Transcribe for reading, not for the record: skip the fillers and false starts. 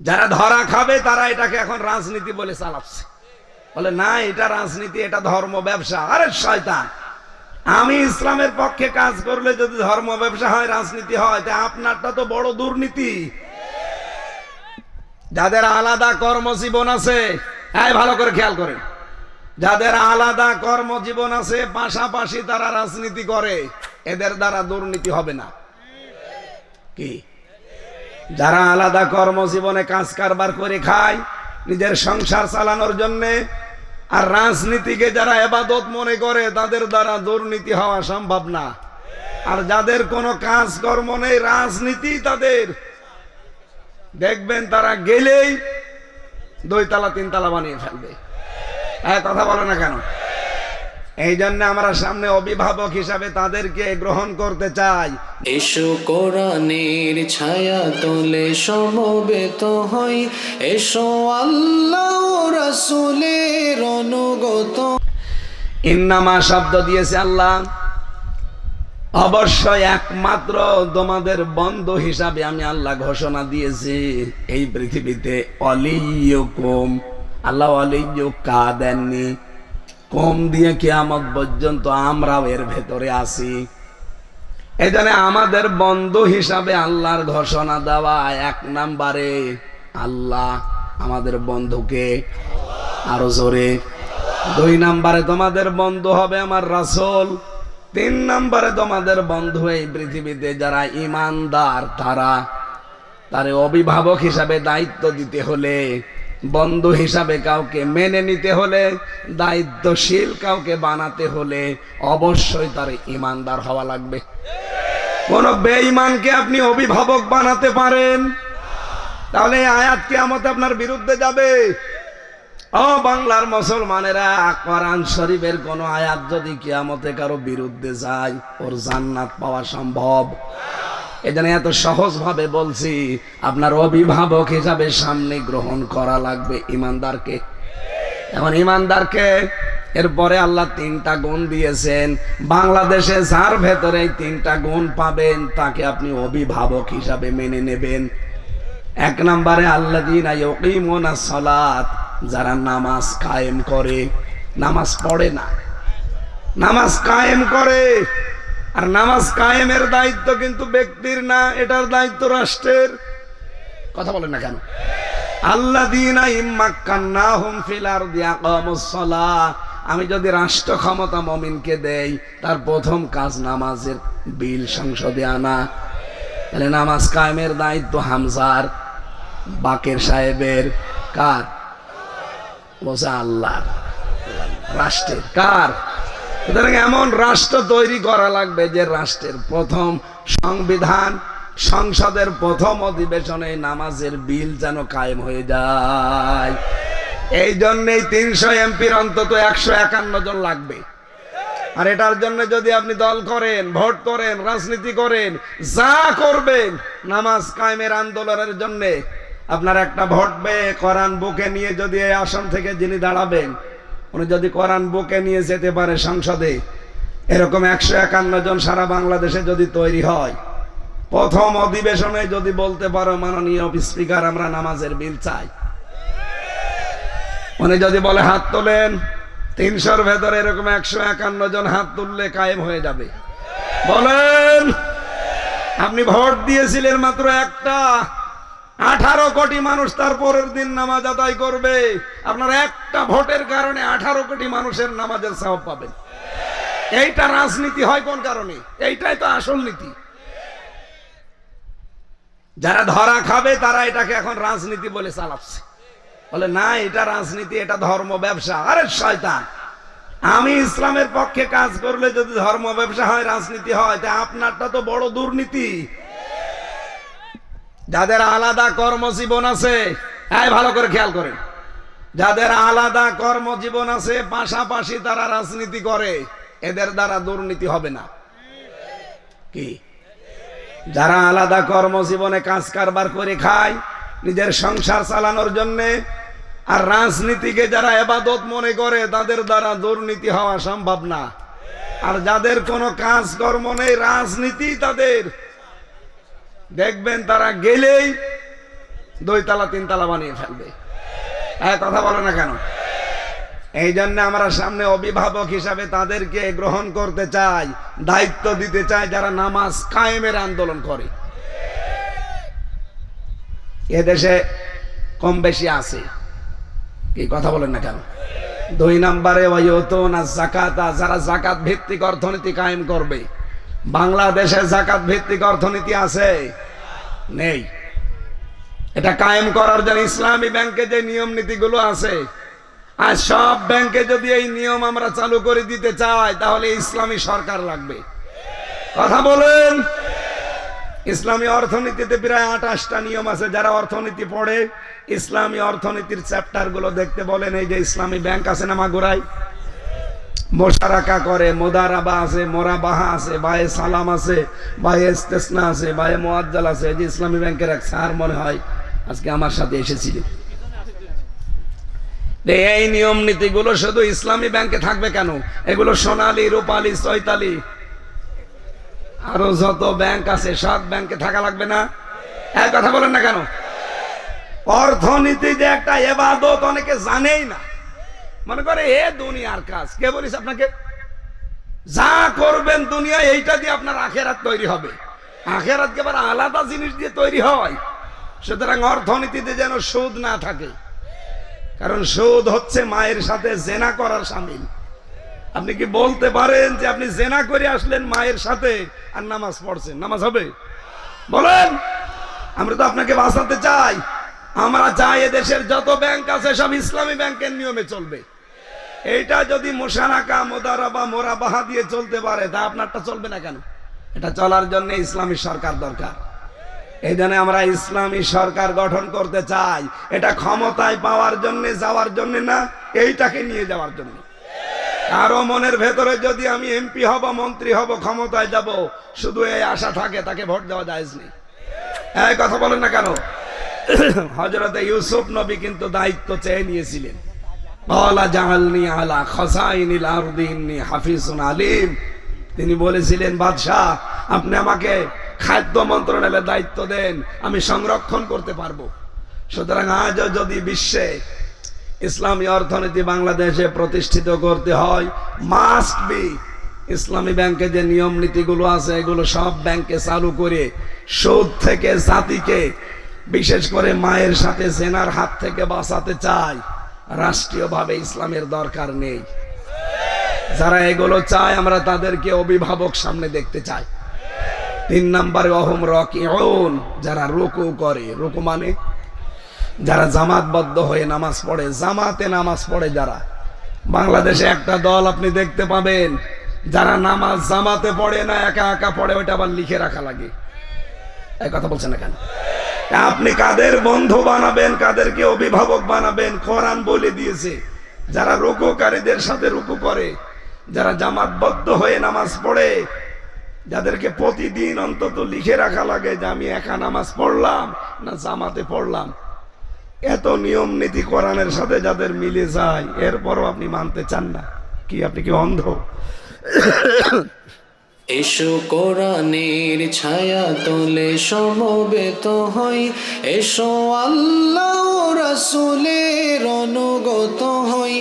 যারা ধরা খাবে তারা এটাকে এখন রাজনীতি বলে চালাচ্ছে, বলে না এটা রাজনীতি, এটা ধর্ম ব্যবসা। আরে শয়তান, আমি ইসলামের পক্ষে কাজ করলে যদি ধর্ম ব্যবসা হয়, রাজনীতি হয়, তা আপনারটা তো বড় দুর্নীতি। যাদের আলাদা কর্মজীবন আছে, ভালো করে খেয়াল করেন, যাদের আলাদা কর্মজীবন আছে পাশাপাশি তারা রাজনীতি করে, এদের দ্বারা দুর্নীতি হবে না কি? যারা আলাদা কর্মজীবনে কাজ কারবার করে খায় নিজের সংসার চালানোর জন্য, আর রাজনীতিকে যারা ইবাদত মনে করে, তাদের দ্বারা দুর্নীতি হওয়া সম্ভব না। আর যাদের কোনো কাজ কর্ম নেই, রাজনীতি তাদের, দেখবেন তারা গেলেই 2 তলা 3 তলা বানিয়ে ফেলবে। কথা বলে না কেন? এই জন্য আমরা সামনে অভিভাবক হিসাবে তাদেরকে গ্রহণ করতে চাই। এসো কোরআনের ছায়া তলে সমবেত হই, এসো আল্লাহ রাসূলের অনুগত। ইন্নামা শব্দ দিয়েছে আল্লাহ, অবশ্যই একমাত্র তোমাদের বন্ধু হিসাবে আমি আল্লাহ ঘোষণা দিয়েছি এই পৃথিবীতে অলিয়ুকুম। আল্লাহ অলিয়ু কা দেননি, কম দিয়ে কিয়ামত পর্যন্ত আমরাও এর ভেতরে আছি। এই জন্য আমাদের বন্ধু হিসাবে আল্লাহর ঘোষণা দেওয়া, 1 নম্বরে আল্লাহ আমাদের বন্ধুকে, আরো জোরে। 2 নম্বরে তোমাদের বন্ধু হবে আমার রাসূল। 3 নম্বরে তোমাদের বন্ধু এই পৃথিবীতে যারা ঈমানদার, তারে অভিভাবক হিসাবে দায়িত্ব দিতে হলে, বন্ধু হিসাবে কাউকে মেনে নিতে হলে, দায়িত্বশীল কাউকে বানাতে হলে অবশ্যই তার ঈমানদার হওয়া লাগবে। কোন বেঈমানকে আপনি অভিভাবক বানাতে পারেন? তাহলে এই আয়াত কিয়ামতে আপনার বিরুদ্ধে যাবে। ও বাংলার মুসলমানেরা, কোরআন শরীফের কোন আয়াত যদি কিয়ামতে কারো বিরুদ্ধে যায়, ওর জান্নাত পাওয়া সম্ভব? এজন্য এত সহজ ভাবে বলছি, আপনার অভিভাবক হিসাবে সামনে গ্রহণ করা লাগবে ঈমানদারকে। এখন ঈমানদারকে এরপরে আল্লাহ 3টা গুণ দিয়েছেন। বাংলাদেশে যার ভেতরে এই 3টা গুণ পাবেন, তাকে আপনি অভিভাবক হিসাবে মেনে নেবেন। 1 নম্বরে আল্লাযীনা ইউকিমুনাস সালাত, যারা নামাজ কায়েম করে, নামাজ পড়ে না, নামাজ কায়েম করে। আর নামাজ কায়েমের দায়িত্ব কিন্তু ব্যক্তির না, এটার দায়িত্ব রাষ্ট্রের। কথা বলেন না কেন? আল্লাযীনা ইম্মাক্কান্নাহুম ফিল আরদি আকামুস সালাহ, আমি যদি রাষ্ট্র ক্ষমতা মুমিনকে দেই, তার প্রথম কাজ নামাজের বিল সংসদে আনা। তাহলে নামাজ কায়েমের দায়িত্ব হামজার, বাকের সাহেবের, কার? বলছে আল্লাহর, রাষ্ট্রের। কার? সুতরাং এমন রাষ্ট্র তৈরি করা লাগবে যে রাষ্ট্রের প্রথম সংবিধান, সংসদের প্রথম অধিবেশনে নামাজের বিল যেন কায়েম হয়ে যায়। এই জন্যই 300 এমপির অন্তত 151 জন লাগবে। আর এটার জন্য যদি আপনি দল করেন, ভোট করেন, রাজনীতি করেন, যা করবেন, নামাজ কায়েমের আন্দোলনের জন্য আপনার একটা ভোট পেয়ে কোরআন বুকে নিয়ে যদি এই আসন থেকে যিনি দাঁড়াবেন, উনি যদি কোরআন বুকে নিয়ে যেতে পারে সংসদে, এরকম 151 জন সারা বাংলাদেশে যদি তৈরি হয়, প্রথম অধিবেশনে যদি বলতে পারো মাননীয় স্পিকার আমরা নামাজের বিল চাই, উনি যদি বলে হাত তোলেন, 300-র ভেতরে এরকম 151 জন হাত তুললে কায়েম হয়ে যাবে। বলেন, আপনি ভোট দিয়েছিলেন মাত্র একটা, 18 কোটি মানুষ তার পরের দিন নামাজ আদায় করবে। আপনার একটা ভোটের কারণে 18 কোটি মানুষের নামাজের সওয়াব পাবেন। এইটা রাজনীতি হয় কোন কারণে? এইটাই তো আসল নীতি। যারা ধরা খাবে তারা এটাকে এখন রাজনীতি বলে চালাচ্ছে, বলে না এটা রাজনীতি, এটা ধর্ম ব্যবসা। আরে শয়তান, আমি ইসলামের পক্ষে কাজ করলে যদি ধর্ম ব্যবসা হয়, রাজনীতি হয়, তা আপনারটা তো বড় দুর্নীতি। যাদের আলাদা কর্মজীবন আছে, ভালো করে খেয়াল করেন, যাদের আলাদা কর্মজীবন আছে পাশাপাশি তারা রাজনীতি করে, এদের দ্বারা দুর্নীতি হবে না কি? যারা আলাদা কর্মজীবনে কাজ কারবার করে খায় নিজের সংসার চালানোর জন্য, আর রাজনীতিকে যারা ইবাদত মনে করে, তাদের দ্বারা দুর্নীতি হওয়া সম্ভব না। আর যাদের কোনো কাজ কর্ম নেই, রাজনীতি তাদের, দেখবেন তারা গেলেই 2 তালা 3 তালা বানিয়ে ফেলবে। কথা বলে না কেন? এই জন্য আমরা সামনে অভিভাবক হিসাবে তাদেরকে গ্রহণ করতে চাই, দায়িত্ব দিতে চাই যারা নামাজ কায়েমের আন্দোলন করে। এদেশে কম বেশি আছে, কি কথা বলেন না কেন? 2 নম্বরে ওয়ায়ুতুনা যাকাতা, যারা যাকাত ভিত্তিক অর্থনীতি কায়েম করবে। বাংলাদেশে যাকাত ভিত্তিক অর্থনীতি আছে? নেই। এটা কায়েম করার জন্য ইসলামী ব্যাংকে যে নিয়ম নীতিগুলো আছে, আর সব ব্যাংকে যদি এই নিয়ম আমরা চালু করে দিতে চাই তাহলে ইসলামী সরকার লাগবে। কথা বলেন। ইসলামী অর্থনীতিতে প্রায় 28টা নিয়ম আছে। যারা অর্থনীতি পড়ে ইসলামী অর্থনীতির চ্যাপ্টার গুলো দেখতে বলেন। এই যে ইসলামী ব্যাংক আছে না মাগুরায়, মোশারাকা করে, মোদারাবা আছে, মোরাবাহা আছে, বায়ে সালাম আছে, বায়ে ইস্তেসনা আছে, বায়ে মুআজ্জাল আছে। এই যে ইসলামী ব্যাংকের এক স্যার মনে হয় আজকে আমার সাথে এসেছিলেন। এই নিয়ম নীতিগুলো শুধু ইসলামী ব্যাংকে থাকবে কেন? এগুলো সোনালী, রূপালী, চৈতালি আরো যত ব্যাংক আছে সব ব্যাংকে থাকা লাগবে না? এক কথা বলেন না কেন? অর্থনীতি যে একটা ইবাদত অনেকে জানেই না, মনে করে এ দুনিয়ার কাজ। কে বলিস আপনাকে? যা করবেন দুনিয়া এইটা দিয়ে আপনার আখেরাত তৈরি হবে। আখেরাত কে আবার আলাদা জিনিস দিয়ে তৈরি হয়। সুতরাং অর্থনীতিতে যেন সুদ না থাকে, কারণ সুদ হচ্ছে মায়ের সাথে জেনা করার শামিল। আপনি কি বলতে পারেন যে আপনি জেনা করে আসলেন মায়ের সাথে আর নামাজ পড়ছেন? নামাজ হবে? বলেন। আমরা তো আপনাকে বাঁচাতে চাই। আমরা চাই এদেশের যত ব্যাংক আছে সব ইসলামী ব্যাংকের নিয়মে চলবে। এইটা যদি মোশারাকা, মোদারাবা, মোরাবাহা দিয়ে চলতে পারে তা আপনারটা চলবে না কেন? এটা চলার জন্য ইসলামী সরকার দরকার। এই জন্য আমরা ইসলামী সরকার গঠন করতে চাই। এটা ক্ষমতায় পাওয়ার জন্য, যাওয়ার জন্য না, এইটাকে নিয়ে যাওয়ার জন্য। কারো মনের ভেতরে যদি আমি এমপি হব, মন্ত্রী হব, ক্ষমতায় যাব, শুধু এই আশা থাকে, তাকে ভোট দেওয়া জায়েজ নেই। এই কথা বলেন না কেন? হযরতে ইউসুফ নবী কিন্তু দায়িত্ব চেয়ে নিয়েছিলেন। ক্বালা জাআলনি আলা খাযাইনিল আরদি ইন্নী হাফিজুন আলিম। তিনি বলেছিলেন, বাদশাহ আপনি আমাকে খাদ্য মন্ত্রণালয়ের দায়িত্ব দেন, আমি সংরক্ষণ করতে পারবো। সুতরাং আজও যদি বিশ্বে ইসলামী অর্থনীতি বাংলাদেশে প্রতিষ্ঠিত করতে হয়, মাস্ট বি ইসলামী ব্যাংকে যে নিয়ম নীতিগুলো আছে এগুলো সব ব্যাংকে চালু করে সুদ থেকে জাতিকে, বিশেষ করে মায়ের সাথে জেনার হাত থেকে বাঁচাতে চাই। রাষ্ট্রীয়ভাবে ইসলামের দরকার নেই। যারা এগুলো চায় আমরা তাদেরকে অভিভাবক সামনে দেখতে চাই। 3 নম্বরে অহম রাকিউন, যারা রুকু করে। রুকু মানে যারা জামাতবদ্ধ হয়ে নামাজ পড়ে, জামাতে নামাজ পড়ে যারা। বাংলাদেশে একটা দল আপনি দেখতে পাবেন যারা নামাজ জামাতে পড়ে না, একা একা পড়ে, ওইটা আবার লিখে রাখা লাগে। এই কথা বলছেন না কেন? আপনি কাদের বন্ধু বানাবেন, কাদেরকে অভিভাবক বানাবেন? কোরআন বলে দিয়েছে যারা রুকুকারীদের সাথে রুকু করে, যারা জামাতবদ্ধ হয়ে নামাজ পড়ে, যাদেরকে প্রতিদিন অন্তত লিখে রাখা লাগে যে আমি একা নামাজ পড়লাম না জামাতে পড়লাম। এত নিয়ম নীতি কোরআনের সাথে যাদের মিলে যায়, এরপরও আপনি মানতে চান না। কি আপনি কি অন্ধ? এসো কোরআনের ছায়া তলে সমবেত হই, এসো আল্লাহ রাসূলের অনুগত হই।